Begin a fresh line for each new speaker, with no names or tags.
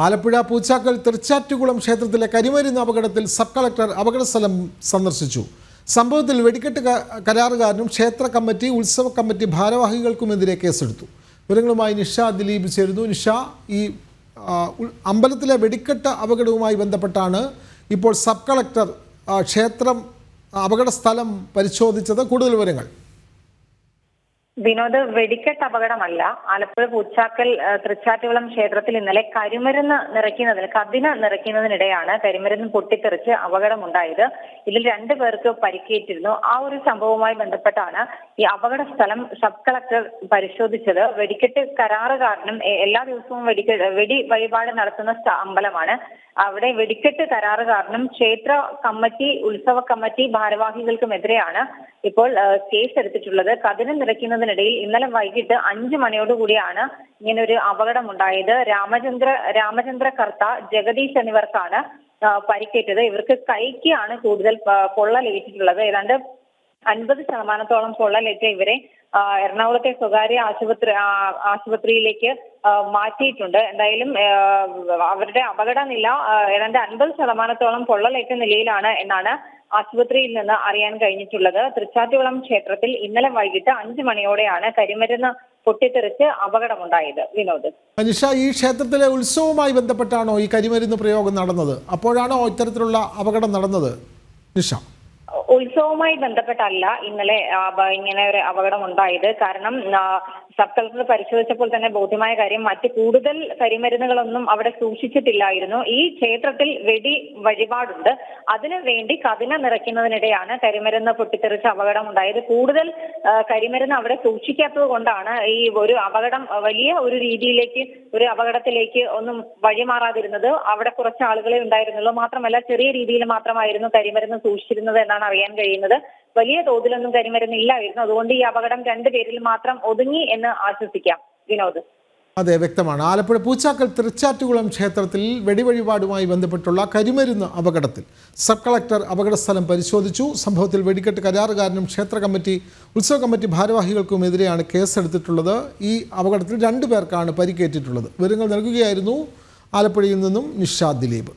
ആലപ്പുഴ പൂച്ചാക്കൽ തൃച്ചാറ്റുകുളം ക്ഷേത്രത്തിലെ കരിമരുന്ന് അപകടത്തിൽ sub collector അപകടസ്ഥലം സന്ദർശിച്ചു. സംഭവത്തിൽ വെടിക്കെട്ട് കരാറുകാരനും ക്ഷേത്ര കമ്മിറ്റി, ഉത്സവ കമ്മിറ്റി ഭാരവാഹികൾക്കുമെതിരെ കേസെടുത്തു. വിവരങ്ങളുമായി നിഷ ദിലീപ് ചേരുന്നു. നിഷ, ഈ അമ്പലത്തിലെ വെടിക്കെട്ട് അപകടവുമായി ബന്ധപ്പെട്ടാണ് ഇപ്പോൾ സബ് കളക്ടർ ക്ഷേത്രം അപകട സ്ഥലം പരിശോധിച്ചത്. കൂടുതൽ വിവരങ്ങൾ.
വിനോദ്, വെടിക്കെട്ട് അപകടമല്ല. ആലപ്പുഴ പൂച്ചാക്കൽ തൃച്ചാറ്റുകുളം ക്ഷേത്രത്തിൽ ഇന്നലെ കതിന നിറയ്ക്കുന്നതിനിടെയാണ് കരിമരുന്ന് പൊട്ടിത്തെറിച്ച് അപകടമുണ്ടായത്. ഇതിൽ 2 പേർക്ക് പരിക്കേറ്റിരുന്നു. ആ ഒരു സംഭവവുമായി ബന്ധപ്പെട്ടാണ് ഈ അപകട സ്ഥലം സബ് കളക്ടർ പരിശോധിച്ചത്. വെടിക്കെട്ട് കരാറുകാരനും എല്ലാ ദിവസവും വെടി വഴിപാട് നടത്തുന്ന അമ്പലമാണ്. അവിടെ വെടിക്കെട്ട് കരാറുകാരനും ക്ഷേത്ര കമ്മിറ്റി, ഉത്സവ കമ്മിറ്റി ഭാരവാഹികൾക്കുമെതിരെയാണ് ഇപ്പോൾ കേസ് എടുത്തിട്ടുള്ളത്. കതിന നിറയ്ക്കുന്നതിനിടയിൽ ഇന്നലെ വൈകിട്ട് 5 മണിയോടുകൂടിയാണ് ഇങ്ങനെ ഒരു അപകടമുണ്ടായത്. രാമചന്ദ്ര കർത്ത, ജഗദീഷ് എന്നിവർക്കാണ് പരിക്കേറ്റത്. ഇവർക്ക് കൈക്കാണ് കൂടുതൽ പൊള്ളലേറ്റിട്ടുള്ളത്. ഏതാണ്ട് 50% പൊള്ളലേറ്റ ഇവരെ എറണാകുളത്തെ സ്വകാര്യ ആശുപത്രിയിലേക്ക് മാറ്റിയിട്ടുണ്ട്. എന്തായാലും അവരുടെ അപകടനില ഏതാണ്ട് 50% പൊള്ളലേറ്റ നിലയിലാണ് എന്നാണ് ആശുപത്രിയിൽ നിന്ന് അറിയാൻ കഴിഞ്ഞിട്ടുള്ളത്. തൃച്ചാറ്റുകുളം ക്ഷേത്രത്തിൽ ഇന്നലെ വൈകിട്ട് 5 മണിയോടെയാണ് കരിമരുന്ന് പൊട്ടിത്തെറിച്ച് അപകടമുണ്ടായത്. വിനോദ്,
നിഷ, ഈ ക്ഷേത്രത്തിലെ ഉത്സവവുമായി ബന്ധപ്പെട്ടാണോ ഈ കരിമരുന്ന് പ്രയോഗം നടന്നത്? അപ്പോഴാണോ ഇത്തരത്തിലുള്ള അപകടം നടന്നത്? നിഷ,
ഉത്സവവുമായി ബന്ധപ്പെട്ടല്ല ഇന്നലെ ഇങ്ങനെ ഒരു അപകടം ഉണ്ടായത്. കാരണം സബ് കളക്ടർ പരിശോധിച്ചപ്പോൾ തന്നെ ബോധ്യമായ കാര്യം, മറ്റ് കൂടുതൽ കരിമരുന്നുകളൊന്നും അവിടെ സൂക്ഷിച്ചിട്ടില്ലായിരുന്നു. ഈ ക്ഷേത്രത്തിൽ വെടി വഴിപാടുണ്ട്. അതിനു വേണ്ടി കതിന നിറയ്ക്കുന്നതിനിടെയാണ് കരിമരുന്ന് പൊട്ടിത്തെറിച്ച് അപകടം ഉണ്ടായത്. കൂടുതൽ കരിമരുന്ന് അവിടെ സൂക്ഷിക്കാത്തത് കൊണ്ടാണ് ഈ ഒരു അപകടം വലിയ ഒരു രീതിയിലേക്ക്, ഒരു അപകടത്തിലേക്ക് ഒന്നും വഴിമാറാതിരുന്നത്. അവിടെ കുറച്ച് ആളുകളെ ഉണ്ടായിരുന്നുള്ളൂ. മാത്രമല്ല, ചെറിയ രീതിയിൽ മാത്രമായിരുന്നു കരിമരുന്ന് സൂക്ഷിച്ചിരുന്നത് എന്നാണ് അറിയാൻ കഴിയുന്നത്. വലിയ തോതിലൊന്നും കരിമരുന്ന് ഇല്ലായിരുന്നു. അതുകൊണ്ട് ഈ അപകടം 2 പേരിൽ മാത്രം ഒതുങ്ങി എന്ന് ആശ്വസിക്കാം. വിനോദ്,
അതെ, വ്യക്തമാണ്. ആലപ്പുഴ പൂച്ചാക്കൽ തൃച്ചാറ്റുകുളം ക്ഷേത്രത്തിൽ വെടിവഴിപാടുമായി ബന്ധപ്പെട്ടുള്ള കരിമരുന്ന് അപകടത്തിൽ സബ് കളക്ടർ അപകട സ്ഥലം പരിശോധിച്ചു. സംഭവത്തിൽ വെടിക്കെട്ട് കരാറുകാരനും ക്ഷേത്ര കമ്മിറ്റി, ഉത്സവ കമ്മിറ്റി ഭാരവാഹികൾക്കുമെതിരെയാണ് കേസെടുത്തിട്ടുള്ളത്. ഈ അപകടത്തിൽ 2 പേർക്കാണ് പരിക്കേറ്റിട്ടുള്ളത്. വിവരങ്ങൾ നൽകുകയായിരുന്നു ആലപ്പുഴയിൽ നിന്നും നിഷ ദിലീപ്.